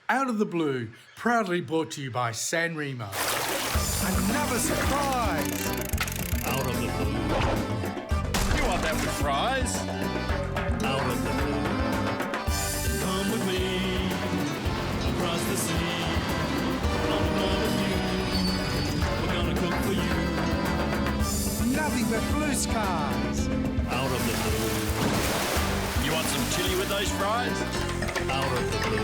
Out of the Blue, proudly brought to you by San Remo. Another surprise! Out of the blue. You want that with fries? Out of the blue. Come with me across the sea. On another view. We're gonna cook for you. Nothing but blue skies. Out of the blue. You want some chili with those fries? Out of the blue.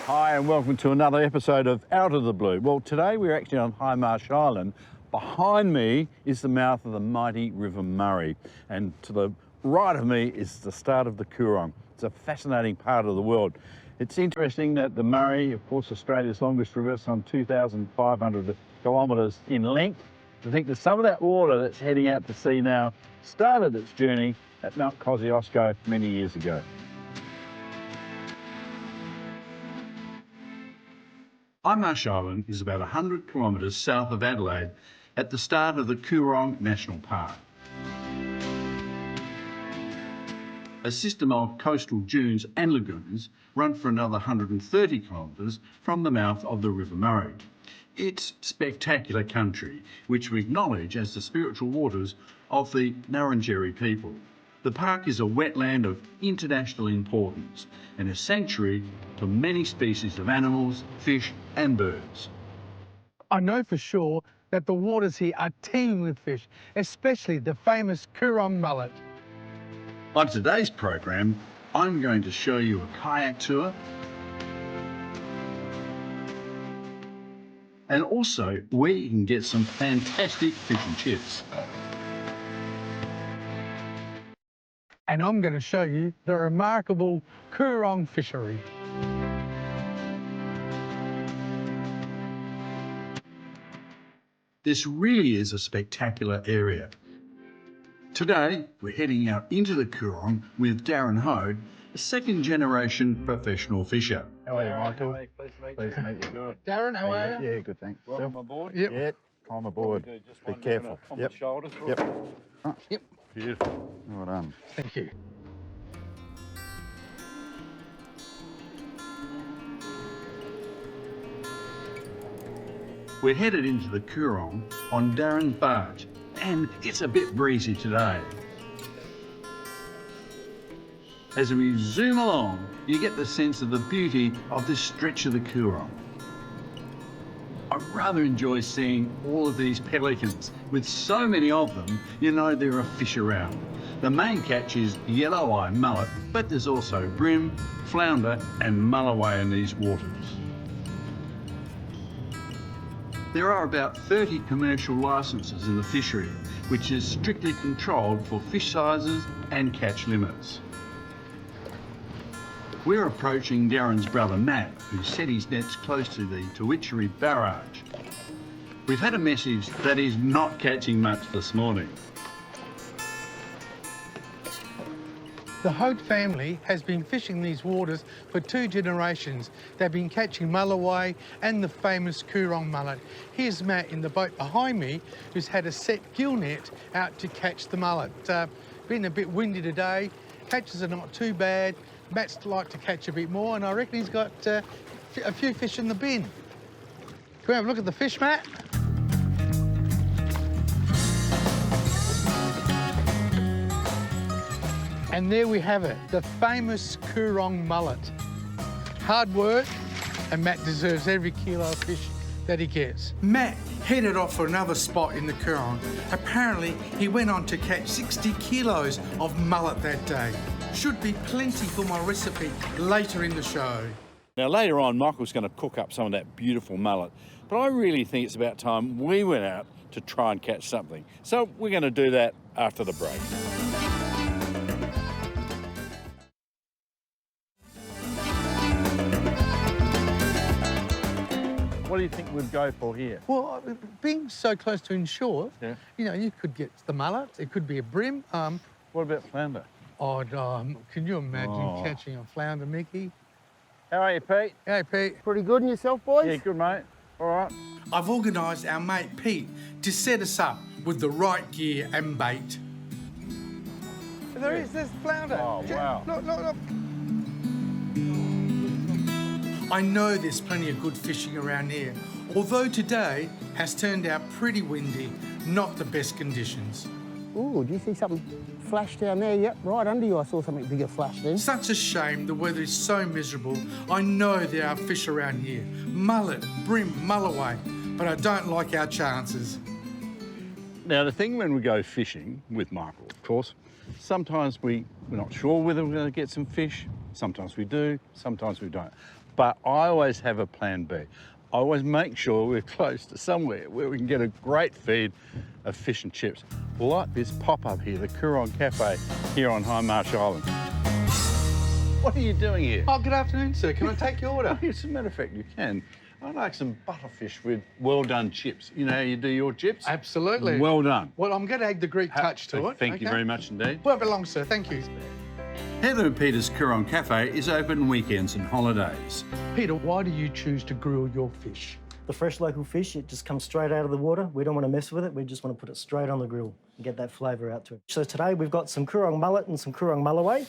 Hi and welcome to another episode of Out of the Blue. Well, today we're actually on Hindmarsh Island. Behind me is the mouth of the mighty River Murray, and to the right of me is the start of the Coorong. It's a fascinating part of the world. It's interesting that the Murray, of course Australia's longest river, some 2,500 kilometres in length. I think that some of that water that's heading out to sea now started its journey at Mount Kosciuszko many years ago. Hindmarsh Island is about 100 kilometres south of Adelaide at the start of the Coorong National Park. A system of coastal dunes and lagoons run for another 130 kilometres from the mouth of the River Murray. It's spectacular country, which we acknowledge as the spiritual waters of the Ngarrindjeri people. The park is a wetland of international importance and a sanctuary for many species of animals, fish and birds. I know for sure that the waters here are teeming with fish, especially the famous Coorong mullet. On today's program, I'm going to show you a kayak tour and also where you can get some fantastic fish and chips. And I'm going to show you the remarkable Coorong fishery. This really is a spectacular area. Today, we're heading out into the Coorong with Darren Hode, a second-generation professional fisher. How are you, Michael? Pleased to meet you. Darren, how are you? Yeah, good, thanks. Welcome aboard. Yep. Yeah, I'm aboard. Be careful. On Yep. the shoulders. Yep. Yep. Beautiful. Well done. Thank you. We're headed into the Coorong on Darren's barge, and it's a bit breezy today. As we zoom along, you get the sense of the beauty of this stretch of the Coorong. I rather enjoy seeing all of these pelicans. With so many of them, you know there are fish around. The main catch is yellow-eye mullet, but there's also bream, flounder and mulloway in these waters. There are about 30 commercial licences in the fishery, which is strictly controlled for fish sizes and catch limits. We're approaching Darren's brother Matt, who set his nets close to the Tawitchery barrage. We've had a message that he's not catching much this morning. The Hode family has been fishing these waters for 2 generations. They've been catching mulloway and the famous Coorong mullet. Here's Matt in the boat behind me, who's had a set gill net out to catch the mullet. Been a bit windy today, catches are not too bad. Matt's like to catch a bit more, and I reckon he's got a few fish in the bin. Can we have a look at the fish, Matt? And there we have it, the famous Coorong mullet. Hard work, and Matt deserves every kilo of fish that he gets. Matt headed off for another spot in the Coorong. Apparently, he went on to catch 60 kilos of mullet that day. Should be plenty for my recipe later in the show. Now later on, Michael's going to cook up some of that beautiful mullet, but I really think it's about time we went out to try and catch something. So we're going to do that after the break. What do you think we'd go for here? Well, being so close to inshore, Yeah. you know, you could get the mullet, it could be a bream. What about flounder? Can you imagine catching a flounder, Mickey? How are you, Pete? Hey, Pete. Pretty good in yourself, boys? Yeah, good, mate. All right. I've organised our mate Pete to set us up with the right gear and bait. There's flounder. Oh, wow. Look. I know there's plenty of good fishing around here, although today has turned out pretty windy, not the best conditions. Ooh, do you see something flash down there? Yep, right under you I saw something bigger flash then. Such a shame the weather is so miserable. I know there are fish around here, mullet, bream, mulloway, but I don't like our chances. Now, the thing when we go fishing with Michael, of course, sometimes we're not sure whether we're going to get some fish. Sometimes we do, sometimes we don't. But I always have a plan B. I always make sure we're close to somewhere where we can get a great feed of fish and chips. Like this pop-up here, the Coorong Café here on Hindmarsh Island. What are you doing here? Oh, good afternoon, sir. Can I take your order? As a matter of fact, you can. I'd like some butterfish with well-done chips. You know how you do your chips? Absolutely. Well done. Well, I'm going to add the Greek touch to it. Thank you very much indeed. Won't be long, sir. Thank you. Heather and Peter's Coorong Café is open weekends and holidays. Peter, why do you choose to grill your fish? The fresh local fish, it just comes straight out of the water. We don't want to mess with it. We just want to put it straight on the grill and get that flavour out to it. So today we've got some Coorong mullet and some Coorong mulloway.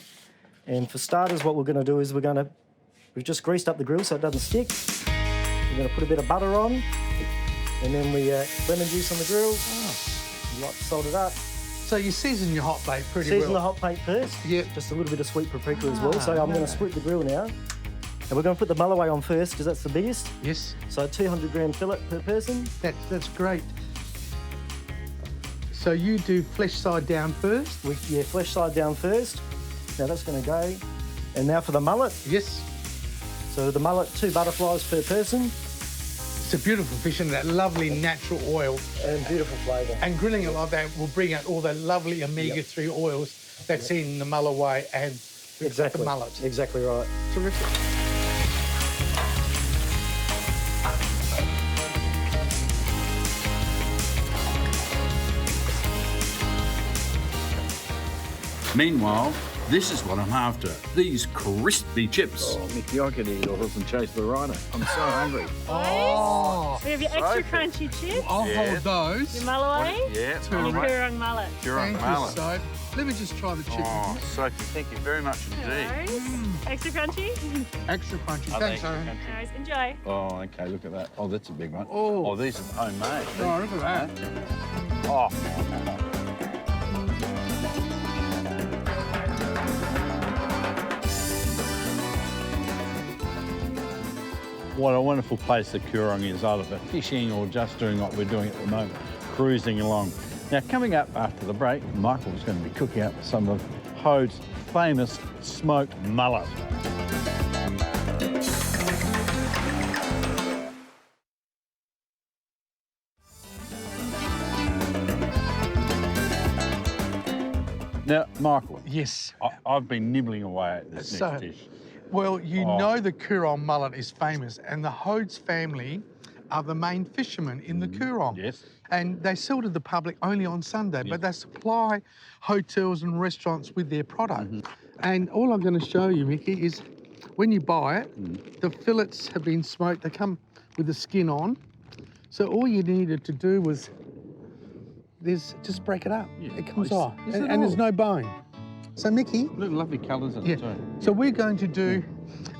And for starters, what we're going to do is we've just greased up the grill so it doesn't stick. We're going to put a bit of butter on, and then we lemon juice on the grill. Like to salt it up. So you season your hot plate pretty Season the well. hot plate first. Yep. Just a little bit of sweet paprika as well. So I'm going to split the grill now. And we're going to put the mulloway on first because that's the biggest. Yes. So 200 gram fillet per person. That's great. So you do flesh side down first? Flesh side down first. Now that's going to go. And now for the mullet. Yes. So the mullet, 2 butterflies per person. It's a beautiful fish and that lovely natural oil. And beautiful flavour. And grilling it like that will bring out all the lovely omega-3 oils that's in the mulloway and Exactly. the mullet. Exactly right. Terrific. Meanwhile, this is what I'm after. These crispy chips. Oh, Mickey, I could eat a horse and chase the rider. I'm so hungry. Oh, We have your extra crunchy chips, I'll hold those. your mulloway, Yeah, and your Coorong mullet. Coorong Thank mullet. you, so. Let me just try the chicken. Oh, Sophie, thank you very much No indeed. worries. Extra crunchy. Extra crunchy. Oh, Thanks, thank so. you. No worries. Enjoy. Oh, okay, look at that. Oh, that's a big one. Oh. These are homemade. Oh, look at that. Oh. What a wonderful place the Coorong is, either for fishing or just doing what we're doing at the moment, cruising along. Now, coming up after the break, Michael's going to be cooking up some of Hode's famous smoked mullet. Now, Michael, Yes. I've been nibbling away at this So- next dish. Well, you Oh. know the Coorong mullet is famous, and the Hodes family are the main fishermen in the Coorong. Yes. And they sell to the public only on Sunday, but they supply hotels and restaurants with their product. And all I'm going to show you, Mickey, is when you buy it, the fillets have been smoked. They come with the skin on. So all you needed to do was just break it up. Yeah. It comes Oh, off, is it and there's all? no bone. So Mickey, Look, lovely colours in yeah. it too. So we're going to do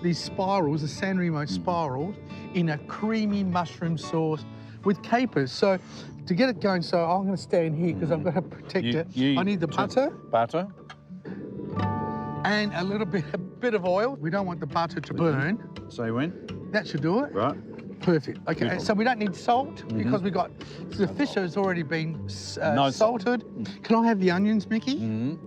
these spirals, the San Remo spirals, in a creamy mushroom sauce with capers. So to get it going, so I'm going to stand here because I've got to protect it. I need the butter Butter. and a bit of oil. We don't want the butter to burn. Say when? That should do it. Right. Perfect. Okay, Beautiful. so we don't need salt because the fish has already been No salt. salted. Can I have the onions, Mickey?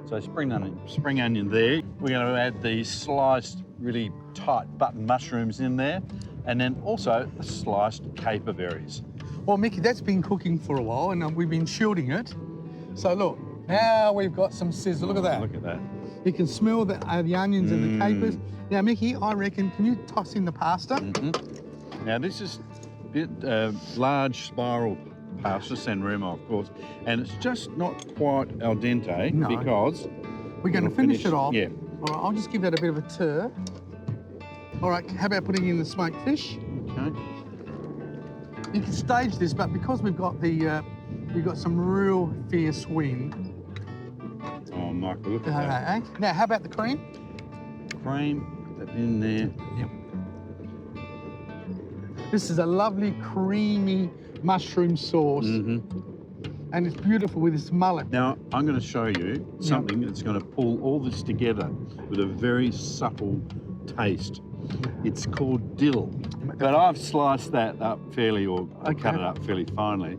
So spring onion there. We're going to add these sliced, really tight button mushrooms in there, and then also the sliced caper berries. Well, Mickey, that's been cooking for a while, and we've been shielding it. So look, now we've got some sizzle. Look at that. Look at that. You can smell the onions and the capers. Now, Mickey, I reckon, can you toss in the pasta? Now this is large spiral pasta, San Remo, of course, and it's just not quite al dente No. because We're going to we'll finish it off. Yeah. All right, I'll just give that a bit of a stir. All right, how about putting in the smoked fish? Okay. You can stage this, but because we've got some real fierce wind. Oh, Michael, look at that. Now, how about the cream? Cream, put that in there. Yep. This is a lovely, creamy mushroom sauce. And it's beautiful with this mullet. Now, I'm going to show you something that's going to pull all this together with a very supple taste. It's called dill. But I've sliced that up fairly, or cut it up fairly finely.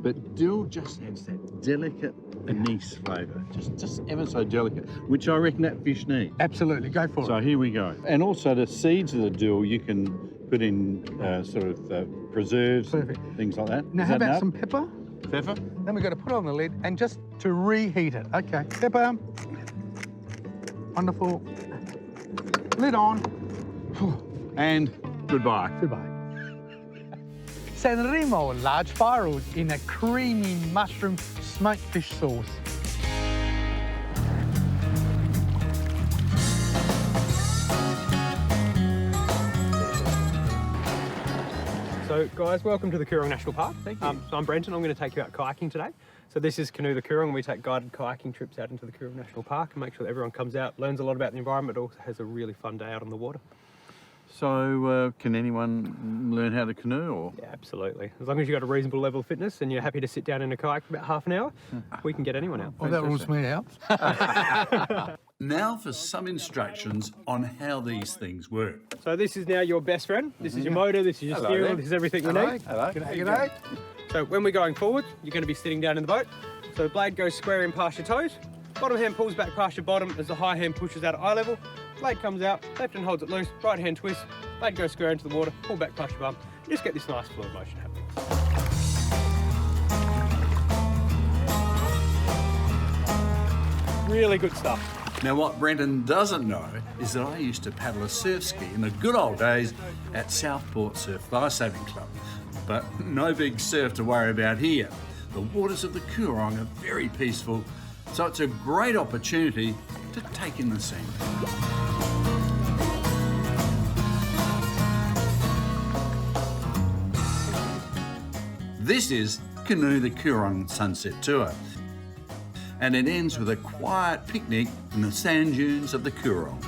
But dill just adds that delicate anise flavour, just ever so delicate, which I reckon that fish needs. Absolutely, go for it. So here we go. And also the seeds of the dill you can put in preserves, things like that. Now, how about some pepper? Pepper? Then we've got to put it on the lid and just to reheat it. Okay, pepper. Wonderful. Lid on. And goodbye. Goodbye. Sanremo large firewood in a creamy mushroom smoked fish sauce. So guys, welcome to the Coorong National Park. Thank you. So I'm Brenton, I'm going to take you out kayaking today. So this is Canoe the Coorong. We take guided kayaking trips out into the Coorong National Park and make sure that everyone comes out, learns a lot about the environment, but also has a really fun day out on the water. So can anyone learn how to canoe? Or? Yeah, absolutely. As long as you've got a reasonable level of fitness and you're happy to sit down in a kayak for about half an hour, we can get anyone out. Oh, that rules me out. Now for some instructions on how these things work. So this is now your best friend. This is your motor, this is your steering wheel, this is everything we need. Hello. G'day. So when we're going forward, you're going to be sitting down in the boat. So the blade goes square in past your toes. Bottom hand pulls back past your bottom as the high hand pushes out at eye level. Blade comes out, left hand holds it loose, right hand twist, blade goes square into the water, pull back past your bum. You just get this nice fluid motion happening. Really good stuff. Now what Brenton doesn't know is that I used to paddle a surf ski in the good old days at Southport Surf Lifesaving Club. But no big surf to worry about here. The waters of the Coorong are very peaceful, so it's a great opportunity to take in the scene. This is Canoe the Coorong Sunset Tour, and it ends with a quiet picnic in the sand dunes of the Coorong.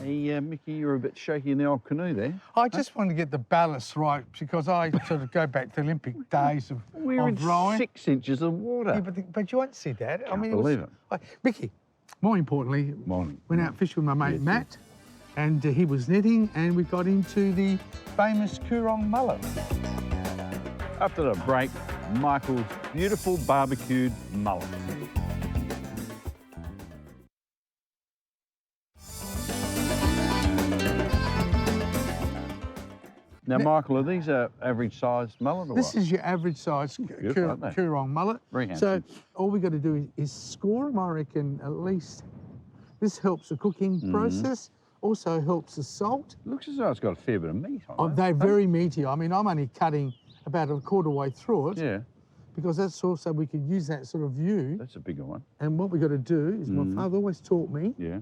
Hey, Mickey, you're a bit shaky in the old canoe there. I just want to get the ballast right because I sort of go back to Olympic days of We're in rowing. 6 inches of water. Yeah, but you won't see that. Can't believe it. Mickey, more importantly, Morning. went out fishing with my mate Yes, Matt, and he was netting, and we got into the famous Coorong mullet. After the break, Michael's beautiful barbecued mullet. Now, Michael, are these average sized mullet or This what? is your average size Good, aren't they? Coorong mullet. Very So handsome. all we got to do is score them, I reckon, at least. This helps the cooking process, also helps the salt. Looks as though it's got a fair bit of meat on Oh, it. they're very meaty. I mean, I'm only cutting about a quarter way through it Yeah, because that's also, we could use that sort of view. that's a bigger one. And what we got to do is, my father always taught me, Yeah.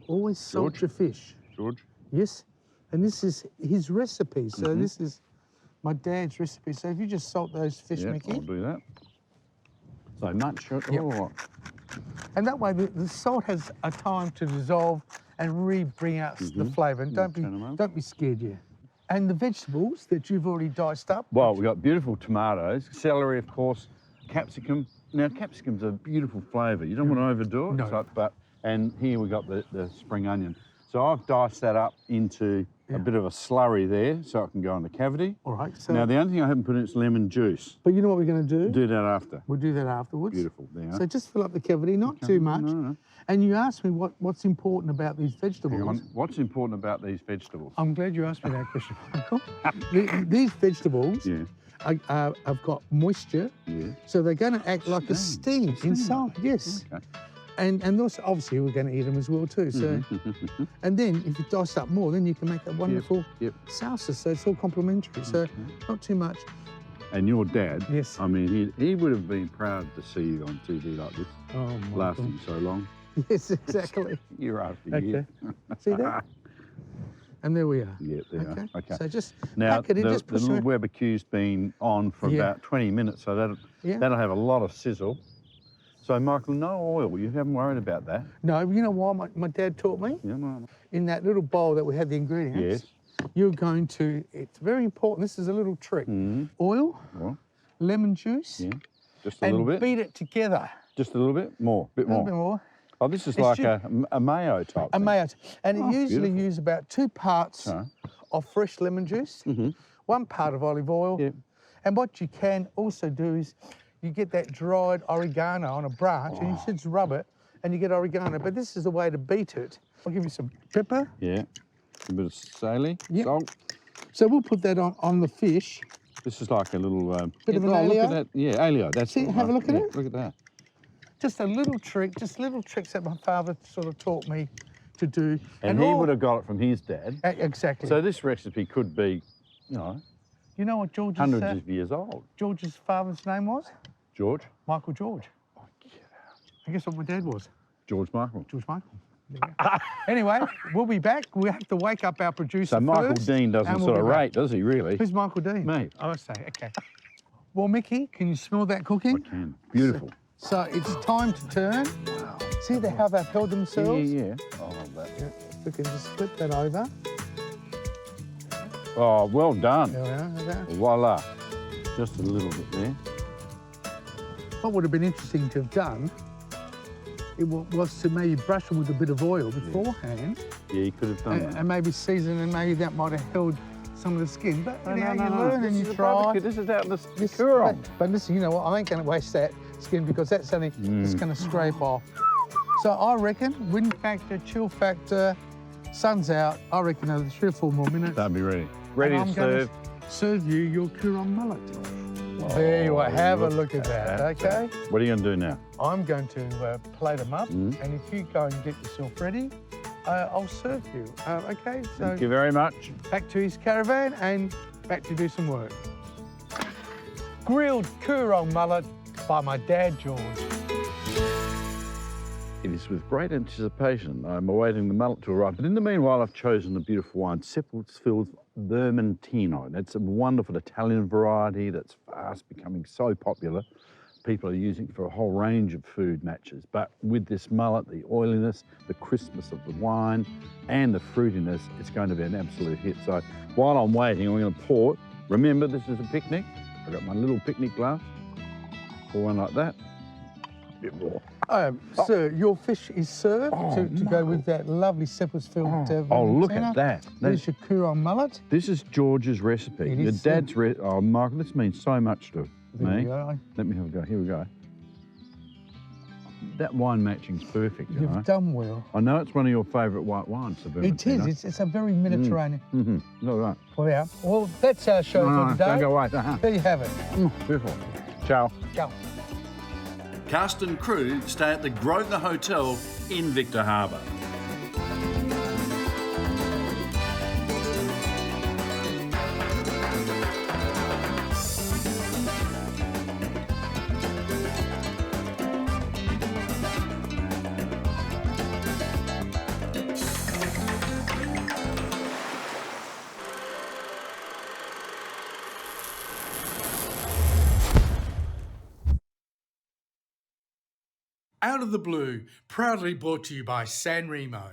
always salt George? your fish. George? Yes. And this is his recipe. So this is my dad's recipe. So if you just salt those fish, Yeah, Mickey. I'll do that. So much it Yep. or what? And that way the salt has a time to dissolve and bring out the flavour. And turn 'em over. don't be scared, yeah. And the vegetables that you've already diced up. Well, we've got beautiful tomatoes, celery, of course, capsicum. Now, capsicum's a beautiful flavour. You don't want to overdo it. No. And here we've got the spring onion. So I've diced that up into a bit of a slurry there so it can go in the cavity. All right. So, Now, the only thing I haven't put in is lemon juice. but you know what we're going to do? Do that after. We'll do that afterwards. Beautiful. There. So just fill up the cavity, not too much. No. And you asked me what's important about these vegetables. Hang on. What's important about these vegetables? I'm glad you asked me that question, Michael. These vegetables Yeah. have got moisture, Yeah. so they're going to act like a steam inside. Yes. Okay. And also, obviously, we're going to eat them as well too. So, and then if you dice up more, then you can make a wonderful Yep. salsa. So it's all complementary. So not too much. And your dad, Yes. I mean, he would have been proud to see you on TV like this, Oh my lasting so long, God. Yes, exactly. year after Okay. year. See that? And there we are. Yeah, there Okay. are. Okay. So just Now, pack it in, the just push little it. barbecue's been on for Yeah. about 20 minutes, so Yeah. that'll have a lot of sizzle. So, Michael, no oil. You haven't worried about that. No, you know why my dad taught me? Yeah, no. In that little bowl that we had the ingredients. Yes. you're going to, it's very important, this is a little trick. Oil, Well, lemon juice, yeah. Just a and little bit. beat it together. Just a little bit more. Bit A little more. bit more. Oh, this is It's like just- a mayo type. A thing. mayo. And Oh, it usually beautiful. use about 2 parts So. of fresh lemon juice, 1 part of olive oil. Yep. And what you can also do is you get that dried oregano on a branch and you just rub it and you get oregano. But this is the way to beat it. I'll give you some pepper. Yeah. A bit of saline, Yep. salt. So we'll put that on the fish. This is like a little... Bit of an look alio? at that. Yeah, alio. That's See, the have a one. look at Yeah, it. Look at that. Just a little trick, just little tricks that my father sort of taught me to do. And he all- would have got it from his dad. Exactly. So this recipe could be, you know, you know what George's, hundreds of years old. George's father's name was? George? Michael George. I guess what my dad was. George Michael. George Michael. Anyway, we'll be back. We have to wake up our producer So Michael first, Dean doesn't and we'll sort of be back. rate, does he, really? Who's Michael Dean? Me. Oh, I say, okay. Well, Mickey, can you smell that I cooking? can. Beautiful. So it's time to turn. See how they've held Yeah, themselves? yeah. I love that. Yeah, we can just flip that over. Oh, well done. There we are. There we are. Voila. Just a little bit there. What would have been interesting to have done was to maybe brush them with a bit of oil beforehand Yeah, you could have done that. and maybe season, and maybe that might have held some of the skin. But you know, you learn and This you is a try. barbecue. This is out in the This- Coorong. But listen, you know what? I ain't going to waste that skin because that's only it's going to scrape off. So I reckon wind factor, chill factor, sun's out. I reckon another 3 or 4 more minutes. That'll be ready. Ready and to I'm gonna serve. serve you your Coorong mullet. There you are. Have a look at that. Okay. What are you going to do now? I'm going to plate them up, and if you go and get yourself ready, I'll serve you. Okay. So Thank you very much. back to his caravan and back to do some work. Grilled Coorong mullet by my dad, George. It is with great anticipation I'm awaiting the mullet to arrive. But in the meanwhile, I've chosen a beautiful wine, Seppeltsfield's Vermentino. That's a wonderful Italian variety that's fast becoming so popular. People are using it for a whole range of food matches. But with this mullet, the oiliness, the crispness of the wine, and the fruitiness, it's going to be an absolute hit. So while I'm waiting, I'm going to pour it. Remember, this is a picnic. I've got my little picnic glass. Pour one like that. A bit more. Sir, your fish is served to go Michael. with that lovely Seppeltsfield Oh, look Vermentino. at that. There's your Coorong mullet. This is George's recipe. It Your is, dad's oh, Michael, this means so much to There me. you go. Let me have a go. Here we go. That wine matching's perfect, you know. You've done well. I know it's one of your favourite white wines, the It is. It's a very Mediterranean. All right. Well, yeah. Well, that's our show No, for today. don't go away. There you have it. Beautiful. Ciao. Go. Cast and crew stay at the Grosvenor Hotel in Victor Harbour. Out of the Blue, proudly brought to you by San Remo.